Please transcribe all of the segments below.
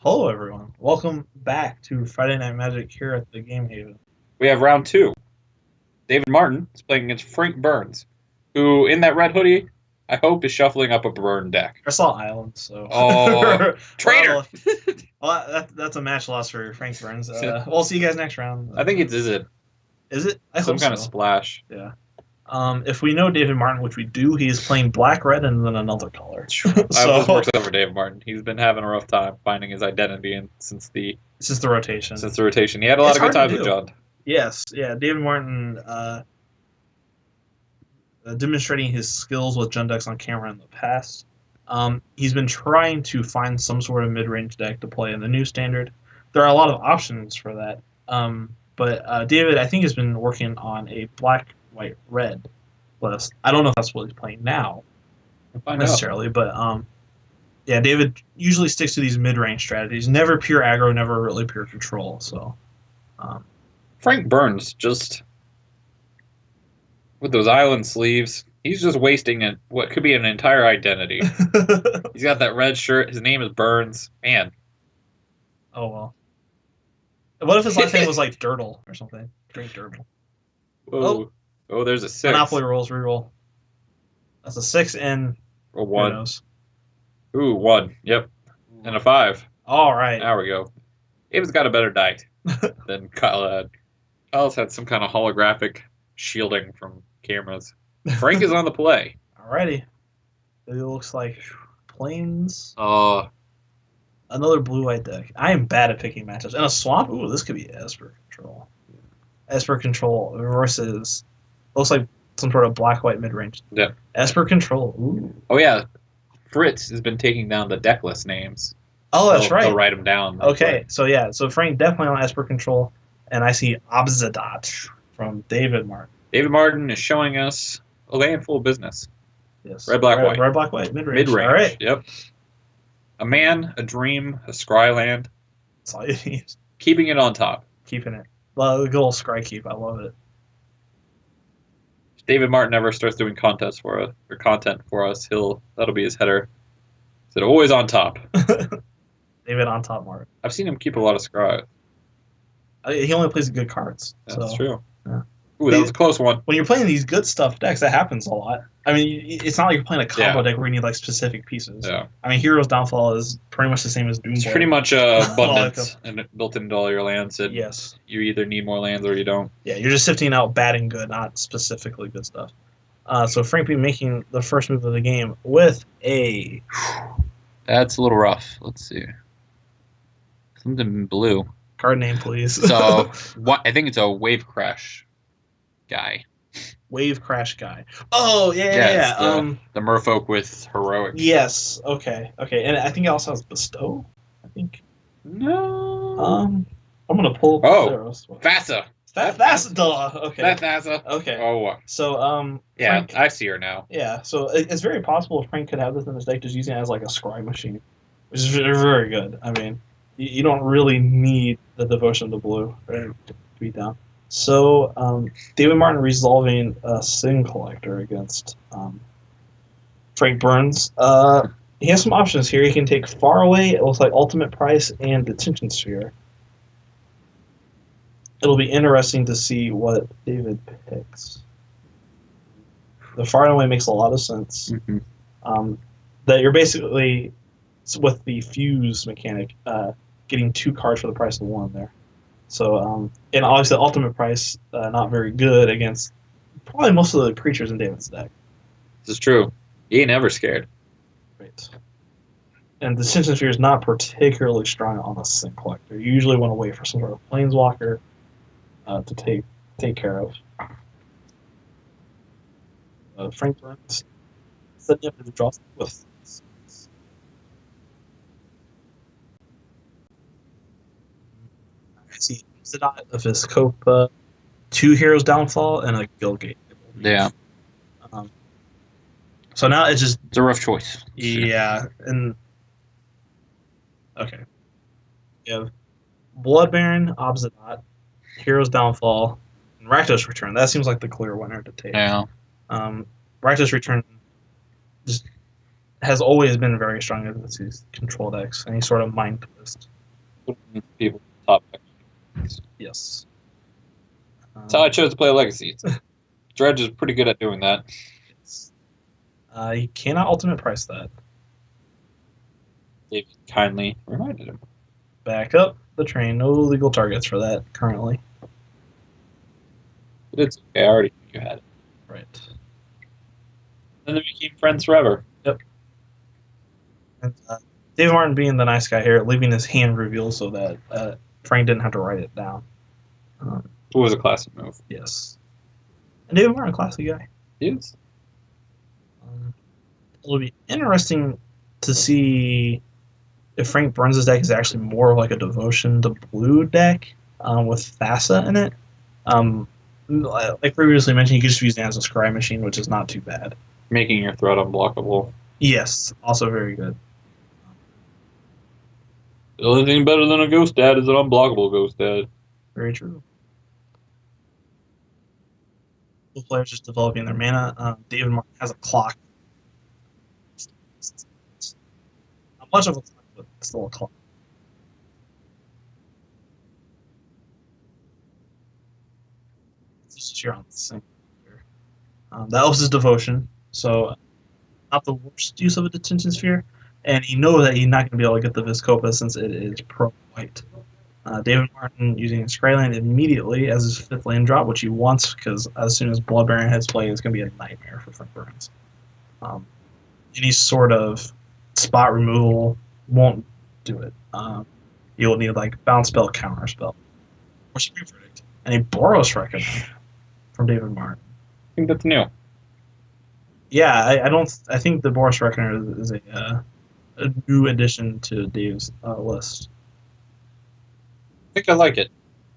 Hello, everyone. Welcome back to Friday Night Magic here at the Game Haven. We have round two. David Martin is playing against Frank Burns, who, in that red hoodie, I hope is shuffling up a burn deck. I saw Island, so. Oh, traitor! Well, that's a match loss for Frank Burns. We'll see you guys next round. I think it's is it Is it? I some hope kind so. of splash. Yeah. If we know David Martin, which we do, he is playing black, red, and then another color. This works out for David Martin. He's been having a rough time finding his identity since the rotation. He had a lot of good times with John. Yes, yeah. David Martin demonstrating his skills with Jund decks on camera in the past. He's been trying to find some sort of mid-range deck to play in the new standard. There are a lot of options for that. But David, I think, has been working on a black, white, red list. I don't know if that's what he's playing now necessarily, but yeah, David usually sticks to these mid-range strategies. Never pure aggro, never really pure control. So Frank Burns, just with those island sleeves, he's just wasting what could be an entire identity. He's got that red shirt. His name is Burns. Man. Oh, well. What if his last name was like Dirtle or something? Drink Dirtle. Whoa. Oh, there's a 6. Monopoly rolls, reroll. That's a 6 and a 1. Ooh, 1. Yep. And a 5. All right. There we go. David's got a better die than Kyle had. Kyle's had some kind of holographic shielding from cameras. Frank is on the play. Alrighty. It looks like plains. Another blue-white deck. I am bad at picking matchups. And a swamp? Ooh, this could be Esper Control. Esper Control versus... Looks like some sort of black-white mid-range. Yeah. Esper Control. Ooh. Oh, yeah. Fritz has been taking down the deckless names. Oh, that's right. They'll write them down. Okay, so yeah. So Frank definitely on Esper Control. And I see Obzedat from David Martin. David Martin is showing us a land full of business. Yes. Red, black, white. Red, black, white. Mid-range. Mid-range. All right. Yep. A man, a dream, a scry land. That's all you need. Keeping it on top. Keeping it. Well, the good old scry keep. I love it. If David Martin ever starts doing content for us, that'll be his header. Is it always on top? David on top, Martin. I've seen him keep a lot of scry. He only plays good cards. That's true. Yeah. Ooh, that was a close one. When you're playing these good stuff decks, that happens a lot. I mean, it's not like you're playing a combo deck where you need like specific pieces. Yeah. I mean, Hero's Downfall is pretty much the same as Doomblade. It's pretty much abundance and built into all your lands. And yes. You either need more lands or you don't. Yeah, you're just sifting out bad and good, not specifically good stuff. So Frank be making the first move of the game with a... That's a little rough. Let's see. Something blue. Card name, please. So I think it's a Wave Crash guy. Wave Crash guy. Oh, yeah. The merfolk with heroic. Yes. Okay. And I think it also has Bestow. I think. No. I'm gonna pull up. Thassa. Thassa. Duh. Okay. Thassa. Okay. Oh. So yeah, Frank, I see her now. Yeah. So it's very possible if Frank could have this in his deck, just using it as like a scry machine, which is very, very good. I mean, you don't really need the devotion to blue to beat down. So, David Martin resolving a Sin Collector against Frank Burns. He has some options here. He can take Far Away, it looks like Ultimate Price, and Detention Sphere. It'll be interesting to see what David picks. The Far Away makes a lot of sense. Mm-hmm. That you're basically, with the Fuse mechanic, getting 2 cards for the price of 1 there. So, and obviously, the Ultimate Price, not very good against probably most of the creatures in David's deck. This is true. He ain't ever scared. Right. And the Detention Sphere is not particularly strong on the Sin Collector. You usually want to wait for some sort of Planeswalker to take care of. Frank Burns setting up his draw with. I see Zidot of his Copa, 2 Heroes Downfall, and a Guildgate. Yeah. So now it's a rough choice. Yeah, and okay. You have Blood Baron, Obzedat, Heroes Downfall, and Rakdos Return. That seems like the clear winner to take. Yeah. Rakdos Return just has always been very strong against these control decks. Any sort of Mind Twist People top. Yes. That's how I chose to play Legacy. Dredge is pretty good at doing that. Yes. You cannot ultimate price that. David kindly reminded him. Back up the train. No legal targets for that currently. But it's okay. I already knew you had it. Right. Then they became friends forever. Yep. And David Martin being the nice guy here, leaving his hand revealed so that Frank didn't have to write it down. It was a classic move. Yes. And David Martin, classy guy. He is. It'll be interesting to see if Frank Burns' deck is actually more of like a devotion to blue deck with Thassa in it. Like previously mentioned, you could just use it as a scry machine, which is not too bad. Making your threat unblockable. Yes, also very good. The only thing better than a Ghost Dad is an unblockable Ghost Dad. Very true. The players just developing their mana. David Martin has a clock. Not much of a clock, but still a clock. This is here on the same. That was his devotion. So not the worst use of a detention sphere, and he knows that he's not going to be able to get the Viscopa since it is pro-white. David Martin using a Scryland immediately as his 5th land drop, which he wants because as soon as Blood Baron hits play, it's going to be a nightmare for Frank Burns. Any sort of spot removal won't do it. You'll need like bounce spell, counter spell, or Supreme Verdict, and a Boros Reckoning from David Martin. I think that's new. Yeah, I don't. I think the Boros Reckoner is a new addition to Dave's list. I think I like it.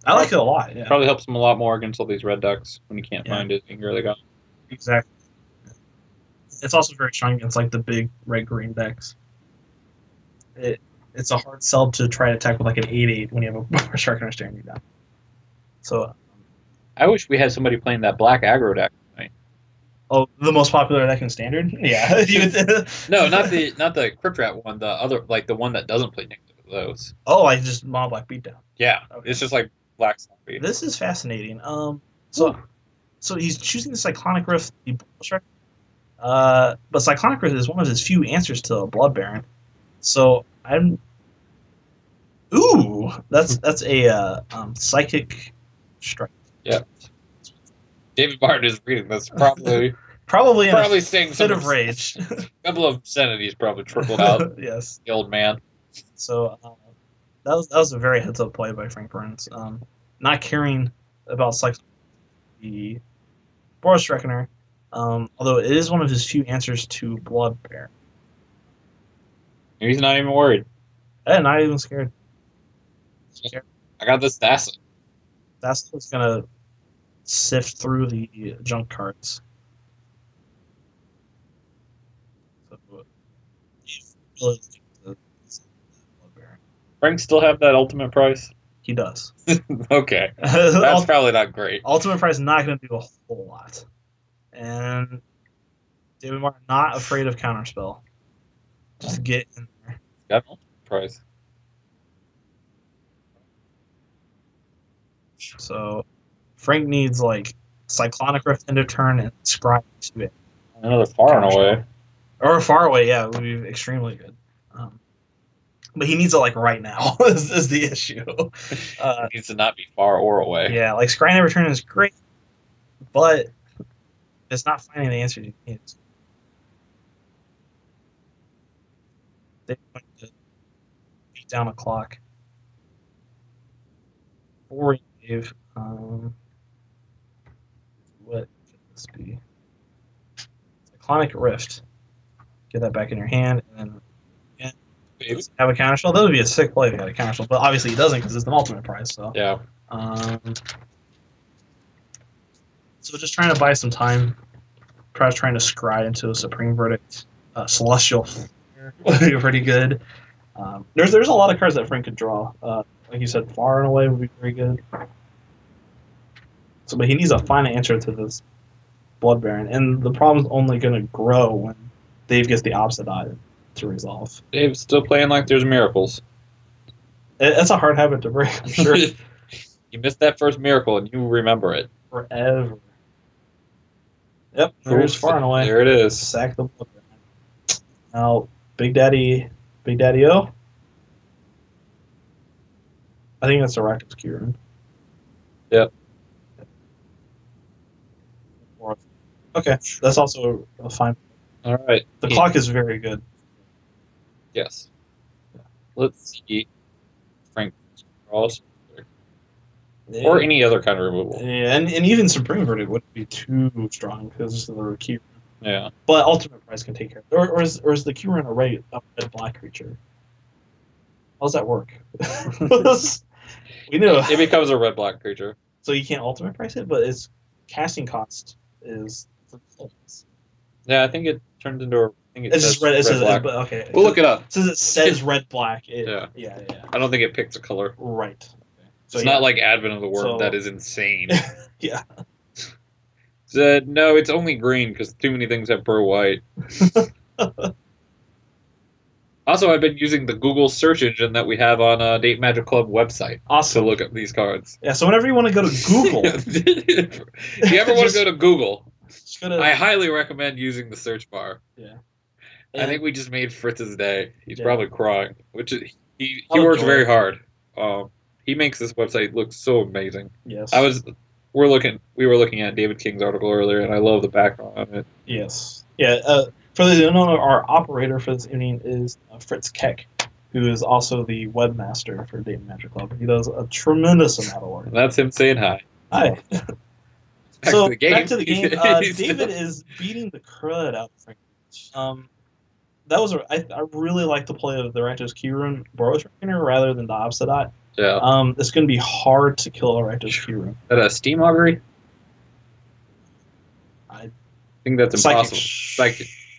I like it a lot. Yeah, Probably helps him a lot more against all these red decks when you can't find his anger they got. exactly. It's also very strong against like the big red-green decks. It's a hard sell to try to attack with like an 8/8 when you have a Boros Reckoner staring you down. So, I wish we had somebody playing that black aggro deck. oh, the most popular deck in Standard? Yeah. No, not the Crypt Rat one. The other, like the one that doesn't play neither of those. Oh, like just mono black beatdown. Yeah, Okay. it's just like black zombie. This is fascinating. So he's choosing the Cyclonic Rift, the Boros Reckoner. But Cyclonic Rift is one of his few answers to a Blood Baron. So I'm. Ooh, that's a psychic strike. Yeah. David Martin is reading this probably saying fit of rage. A couple of obscenities probably trickled out. Yes, the old man. So that was a very heads up play by Frank Burns. Not caring about the Boros Reckoner, although it is one of his few answers to Blood Baron. He's not even worried. Not even scared. I got this Thassa. That's what's gonna sift through the junk cards. So, Frank still have that ultimate price? He does. Okay. That's probably not great. Ultimate price not going to do a whole lot. And David Martin not afraid of counterspell. Just get in there. Got an ultimate price. So Frank needs like Cyclonic Rift end of turn and Scry to it. Another far and away. Or far away, yeah, would be extremely good. But he needs it like right now is the issue. It needs to not be far or away. Yeah, like Scry and Return is great, but it's not finding the answer you need. They want to beat down a clock. Boring, Dave. What could this be? Cyclonic Rift. Get that back in your hand, and then have a counterspell. That would be a sick play if he had a counterspell, but obviously he doesn't because it's the ultimate price. So yeah. So just trying to buy some time. Perhaps trying to scry into a Supreme Verdict. Celestial would be pretty good. There's a lot of cards that Frank could draw. Like you said, Far and Away would be very good. So, but he needs a final answer to this Blood Baron, and the problem's only going to grow when Dave gets the opposite eye to resolve. Dave's still playing like there's miracles. It's a hard habit to break, I'm sure. You missed that first miracle, and you remember it. Forever. Yep, there's Oof, far and away. there it is. Sack the blood. Now, Big Daddy O. I think that's a Rakdos Kieran. Yep. Okay, that's also a fine. All right. The clock is very good. Yes. Let's see. Frank Cross. Or any other kind of removal. Yeah, and even Supreme Verdict wouldn't be too strong because of the Kieran. Yeah. But Ultimate Price can take care of it. Or is the Kieran a red black creature? How does that work? We know it becomes a red black creature. So you can't Ultimate Price it, but its casting cost is. Yeah, I think it turns into a. I think it's just red. It says black. Okay. We'll look it up. Since it says red black. Yeah. Yeah. I don't think it picks a color. Right. So it's not like Advent of the Worm. That is insane. Yeah. No, it's only green because too many things have pearl white. Also, I've been using the Google search engine that we have on Date Magic Club website to look up these cards. Yeah, so whenever you want to go to Google, if you ever want to go to Google, I highly recommend using the search bar. Yeah, I think we just made Fritz's day. He's probably crying, which is, he works very hard. He makes this website look so amazing. Yes, we were looking at David King's article earlier, and I love the background on it. Yes, yeah. For those who don't know, our operator for this evening is Fritz Keck, who is also the webmaster for Date Magic Club. He does a tremendous amount of work. That's him saying hi. Hi. Back to the game. Back to the game. David is beating the crud out of Frank. That was I really like the play of the Rakdos Kieran Boros Reckoner rather than the Obsidian. Yeah. It's going to be hard to kill a Rakdos Kieran. That a Steam Augury? I think that's impossible.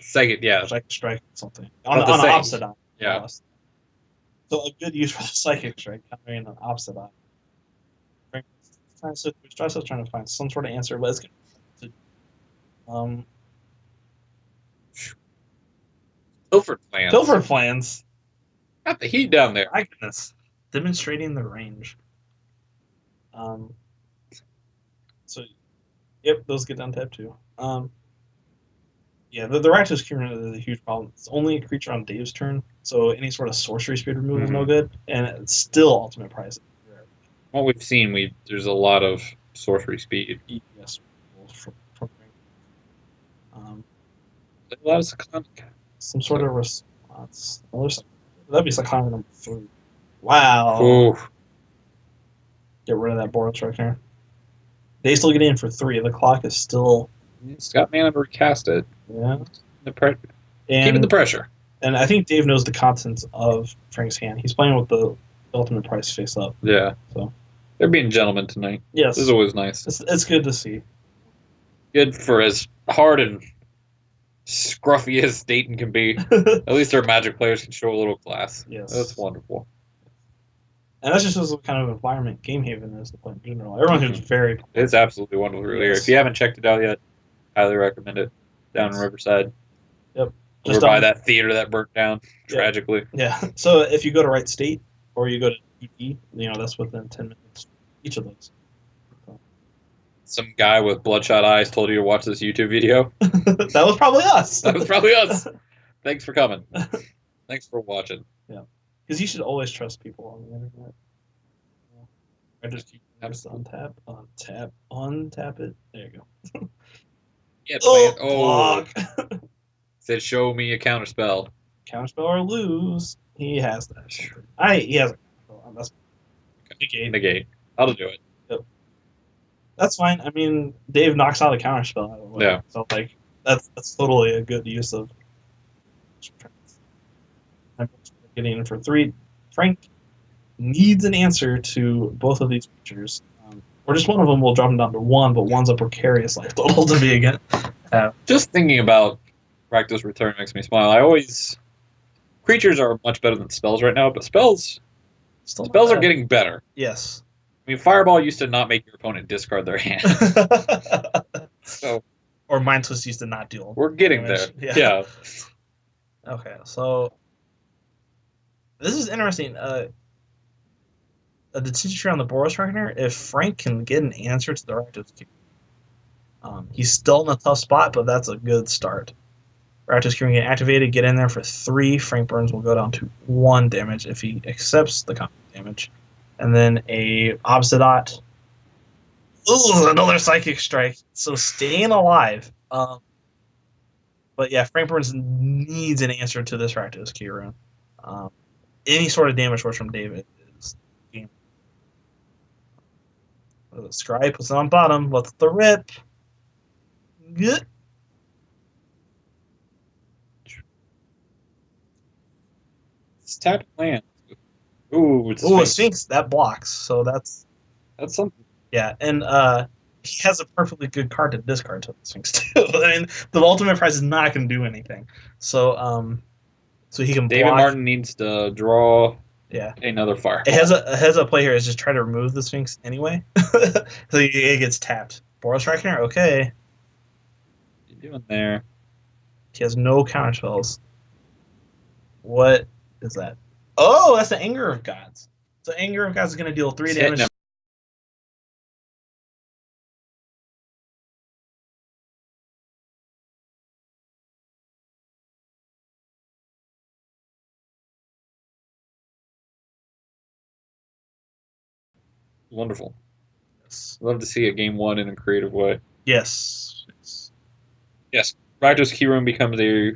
Psychic, yeah. Psychic Strike, something. On Obsidian. Yeah. So a good use for the Psychic Strike, countering an Obsidian. We're trying to find some sort of answer, but it's going to Pilfered Plans. Got the heat down there. My goodness. Demonstrating the range. So, yep, those get untapped too. Yeah, the Rakdos Kieran is a huge problem. It's only a creature on Dave's turn, so any sort of sorcery speed removal is no good, and it's still Ultimate Price. What we've seen, there's a lot of sorcery speed. Yes. A lot of Cyclonic. Some sort of response. That'd be Cyclonic number 3. Wow. Ooh. Get rid of that Boros Reckoner. They still get in for 3. The clock is still. It's got mana to recast it. Yeah. Keeping the pressure. And I think Dave knows the contents of Frank's hand. He's playing with the Ultimate Price face up. Yeah. So they're being gentlemen tonight. Yes. This is always nice. It's good to see. Good for as hard and scruffy as Dayton can be. At least our Magic players can show a little class. Yes. That's wonderful. And that's just what kind of environment Game Haven is to play in general. Everyone here is very cool. It's absolutely wonderful here. If you haven't checked it out yet, highly recommend it. Down in Riverside. Yep. Just by that theater that burnt down tragically. Yeah. So if you go to Wright State or you go to UP, that's within 10 minutes. Each of those. So. Some guy with bloodshot eyes told you to watch this YouTube video. That was probably us. That was probably us. Thanks for coming. Thanks for watching. Yeah. Because you should always trust people on the internet. I just keep untap it. There you go. Yeah, block. Said show me a counterspell. Counterspell or lose. He has that. He has a counterspell. That's Negate. I'll do it. Yep. That's fine. I mean, Dave knocks out a counterspell. Yeah. So that's totally a good use of. I'm getting in for 3. Frank needs an answer to both of these creatures. Or just one of them will drop him down to 1, but 1's a precarious life total to be again. Just thinking about Rakdos Return makes me smile. Creatures are much better than spells right now, but spells are getting better. Yes. I mean, Fireball used to not make your opponent discard their hand. Or Mind Twist used to not deal. We're getting there. Yeah. Okay, so this is interesting. a detention tree on the Boros Reckoner, if Frank can get an answer to the Rakdos Q. He's still in a tough spot, but that's a good start. Rakdos Q can get activated, get in there for 3. Frank Burns will go down to 1 damage if he accepts the combat damage. And then a Obsidiot. Ooh, another Psychic Strike. So staying alive. But yeah, Frank Burns needs an answer to this Rakdos Q rune. Any sort of damage force from David is game. Scry puts it on bottom. What's the rip? Good. It's tapped land. Ooh, it's Ooh, a Sphinx that blocks. So that's something. yeah, and he has a perfectly good card to discard to the Sphinx too. I mean, the ultimate prize is not going to do anything. So so he can David block. Martin needs to draw. Yeah, another fire. It has a play here is just try to remove the Sphinx anyway, so it gets tapped. Boros Reckoner, okay. What are you doing there? He has no counter spells. What is that? Oh, that's the Anger of Gods. So Anger of Gods is going to deal 3 damage. Wonderful. Yes. Love to see a game won in a creative way. Yes. Yes. Rakdos Key Rune becomes a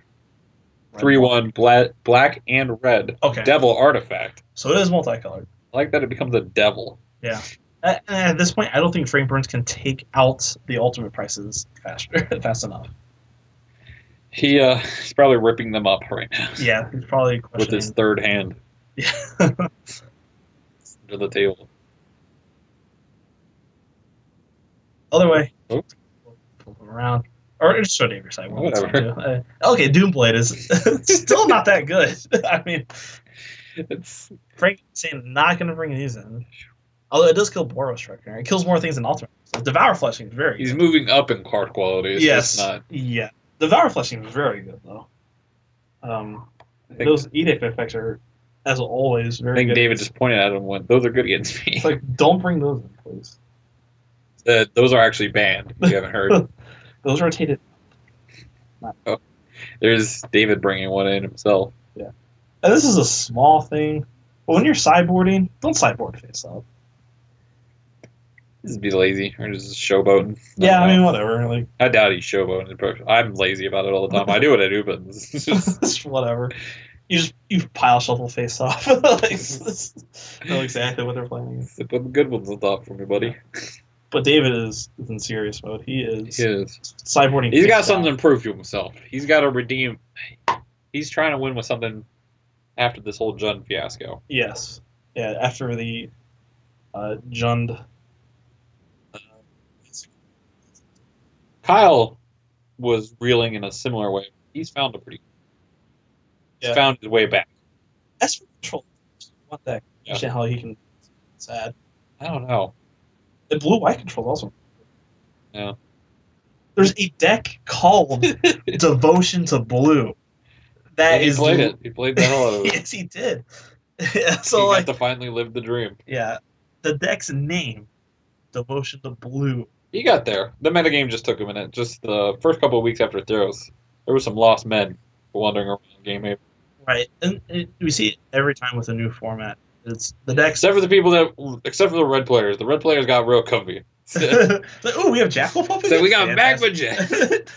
3/1 black and red devil artifact. So it is multicolored. I like that it becomes a devil. Yeah. At this point, I don't think Frank Burns can take out the ultimate prices fast enough. He's probably ripping them up right now. Yeah, he's probably questioning. With his third hand. Yeah. Under the table. Other way. Oh. Pull them around. Or just show Dave your side. Whatever. Okay, Doomblade is still not that good. I mean, it's Frank saying not going to bring these in. Although it does kill Boros Reckoner. It kills more things than Ultimate. So Devour Fleshing is very He's good. moving up in card quality. It's yes. Just not... Yeah. Devour Fleshing is very good, though. Those Edict effects are, as always, very good. I think David just pointed at them when those are good against me. It's like, don't bring those in, please. Those are actually banned. If you haven't heard. Those rotated. Oh, there's David bringing one in himself. Yeah. And this is a small thing. But when you're sideboarding, don't sideboard face up. Just be lazy or just showboating. Yeah, I mean, whatever. Like, I doubt he's showboating. I'm lazy about it all the time. I do what I do, but it's just whatever. You pile shuffle face off. Like, know exactly what they're planning. Put the good ones on top for me, buddy. But David is in serious mode. He is sideboarding. He's got something to prove to himself. He's got to redeem. He's trying to win with something after this whole Jund fiasco. Yes. Yeah, after the Jund. Kyle was reeling in a similar way. He's found a pretty. He's found his way back. Esper Control. What the heck? Yeah. Understand how he can. Sad. I don't know. The blue-white control also. Yeah. There's a deck called Devotion to Blue. He played it. He played the hell out of it. Yes, he did. Yeah, so he got to finally live the dream. Yeah. The deck's name, Devotion to Blue. He got there. The metagame just took a minute. Just the first couple of weeks after Theros, there were some lost men wandering around the game. Right, and we see it every time with a new format. It's the decks. Except for the red players. The red players got real comfy. Like, oh, we have Jackal Puppet. So we got Magma Jet.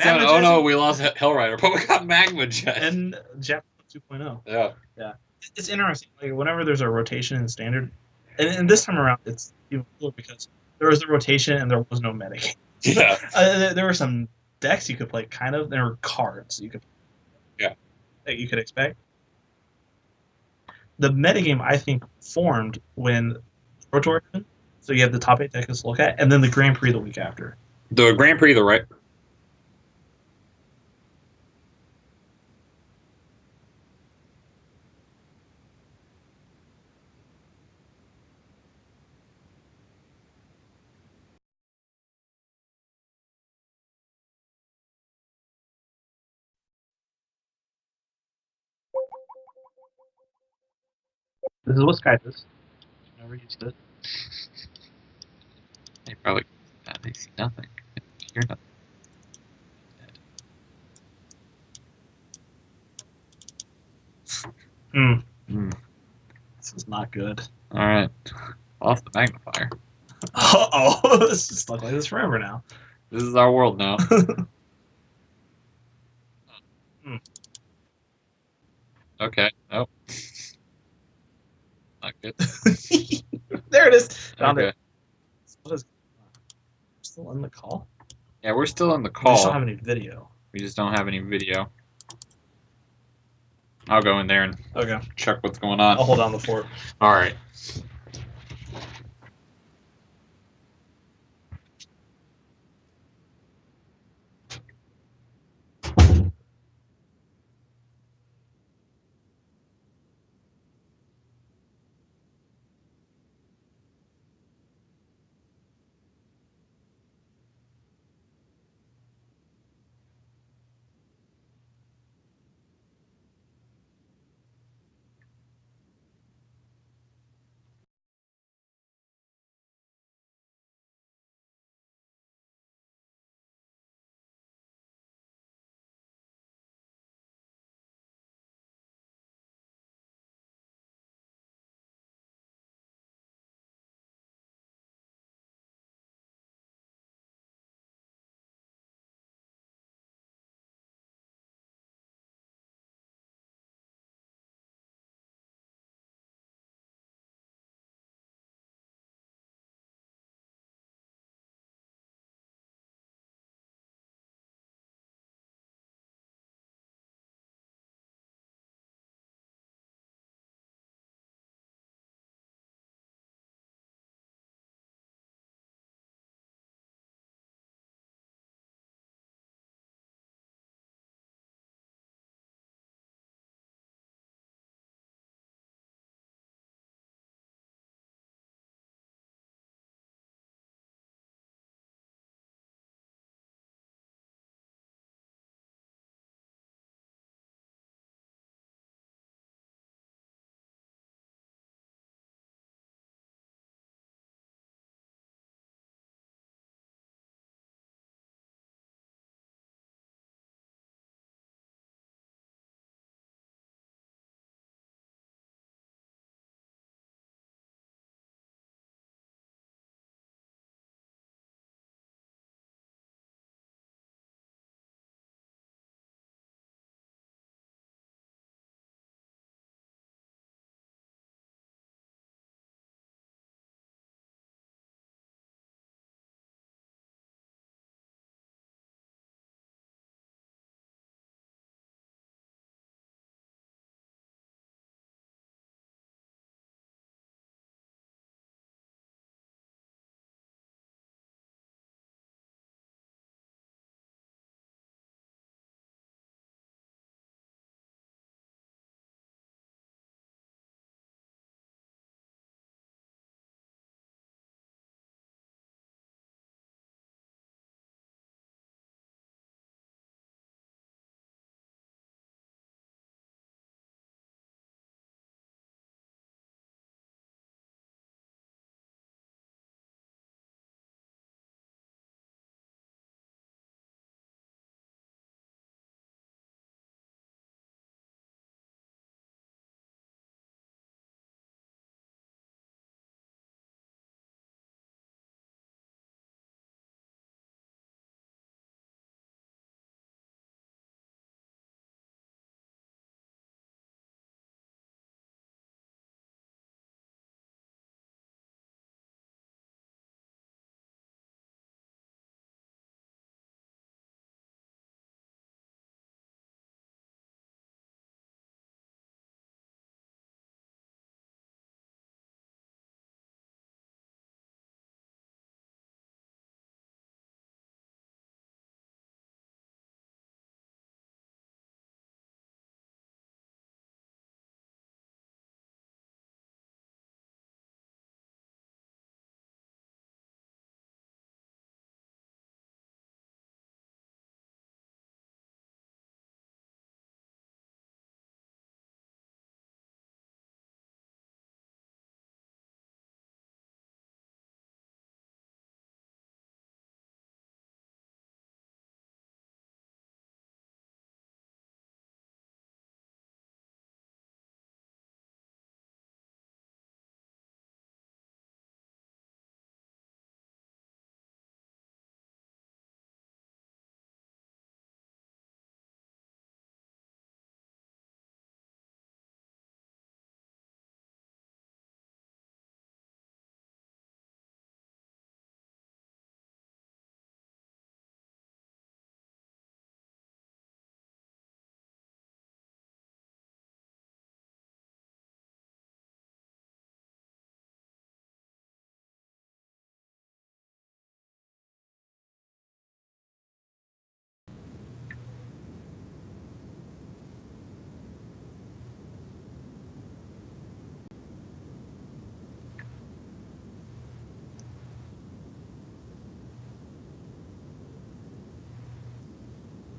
Oh no, we lost Hellrider, but we got Magma Jet and Jackal 2.0. Yeah. It's interesting. Like whenever there's a rotation in standard, and this time around it's even cooler because there was the rotation and there was no metagame. Yeah. There were some decks you could play. Kind of, there were cards you could. Yeah. That you could expect. The metagame, I think, formed when Pro Tour happened. So you have the top 8 decks to look at, and then the Grand Prix the week after. The Grand Prix, right? This is what Skype is. never used it. They probably they see nothing. They hear nothing. Hmm. Hmm. This is not good. All right, off the magnifier. Uh-oh. It's just stuck like this forever now. This is our world now. Hmm. Okay. Nope. Not good. There it is. Found Okay. it. What is still in the call? Yeah, we're still in the We just don't call. have any video. We just don't have any video. I'll go in there and Okay. check what's going on. I'll hold down the fort. All right.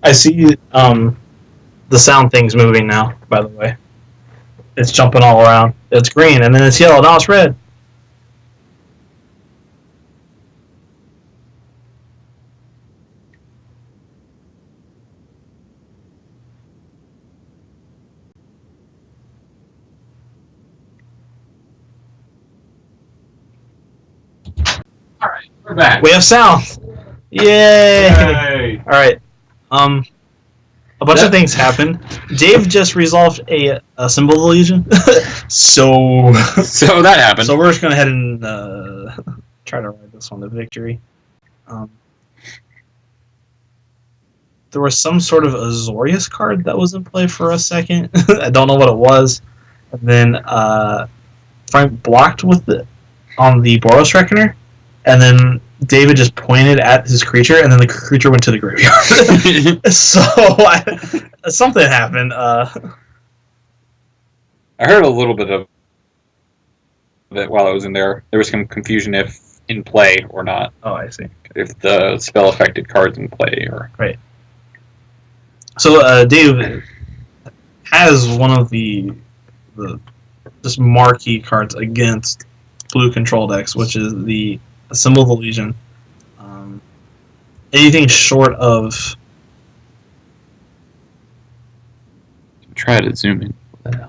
I see the sound thing's moving now, by the way. It's jumping all around. It's green, and then it's yellow, now it's red. Alright, we're back. We have sound! Yay! Yay! Alright. A bunch of things happened. Dave just resolved a symbol illusion. so that happened. So we're just going to head and try to ride this one to victory. There was some sort of Azorius card that was in play for a second. I don't know what it was. And then Frank blocked with it on the Boros Reckoner. And then David just pointed at his creature, and then the creature went to the graveyard. So something happened. I heard a little bit of it while I was in there. There was some confusion if in play or not. Oh, I see. If the spell affected cards in play or right. So Dave has one of the just marquee cards against blue control decks, which is the Symbol of the Legion. Anything short of... Try to zoom in. I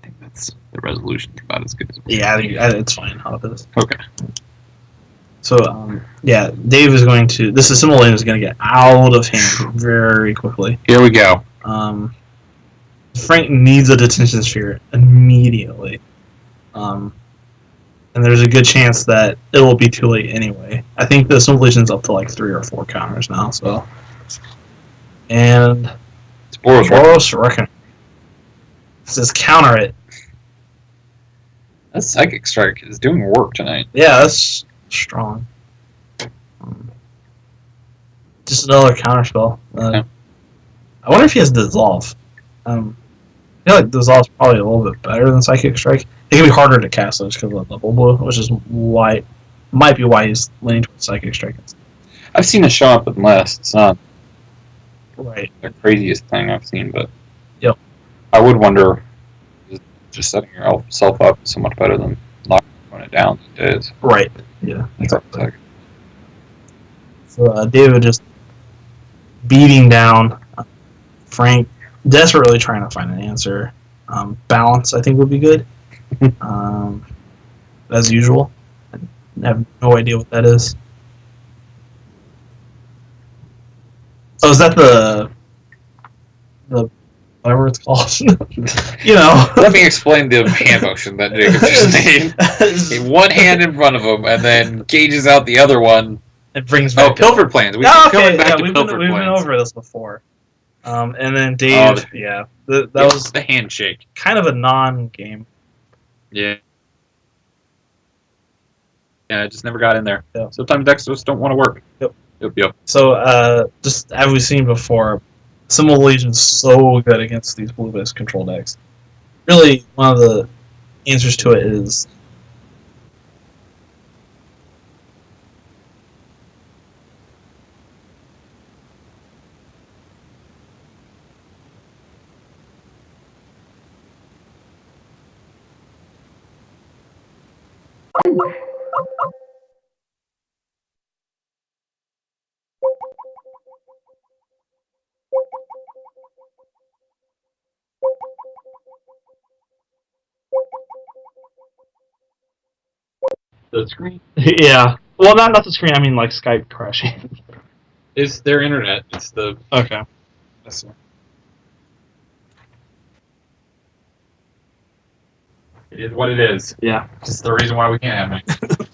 think that's the resolution about as good as... Yeah, I think it's fine how it is. Okay. So, yeah, Dave is going to... This Symbol of the Legion is going to get out of hand very quickly. Here we go. Frank needs a detention sphere immediately. And there's a good chance that it will be too late anyway. I think the Symbol of the Legion's up to like 3 or 4 counters now, so... And... It's Boros Reckoner. It says counter it. That Psychic Strike is doing work tonight. Yeah, that's strong. Just another counter spell. Yeah. I wonder if he has Dissolve. I feel like Dissolve's probably a little bit better than Psychic Strike. It can be harder to cast though, just because of the double blue, which is why might be why he's leaning towards Psychic Strike. I've seen it show up with less. It's not Right. the craziest thing I've seen, but yep. I would wonder, just setting yourself up is so much better than knocking it down these days. Right. Yeah. Exactly. So David just beating down Frank, desperately trying to find an answer. Balance, I think, would be good. As usual. I have no idea what that is. Oh, is that the whatever it's called? You know. Let me explain the hand motion that Jacob just made. One hand in front of him, and then gauges out the other one. It brings back Pilfered Plans. We've been over this before. And then Dave, that was the handshake. Kind of a non-game. Yeah. Yeah, I just never got in there. Yep. Sometimes decks just don't want to work. Yep. So, just as we've seen before, Symbol of the Legion's so good against these blue-based control decks. Really, one of the answers to it is... The screen? Yeah. Well, not the screen, I mean like Skype crashing. It's their internet. It's the... Okay. Yes, sir. It is what it is. Yeah. It's the reason why we can't have it.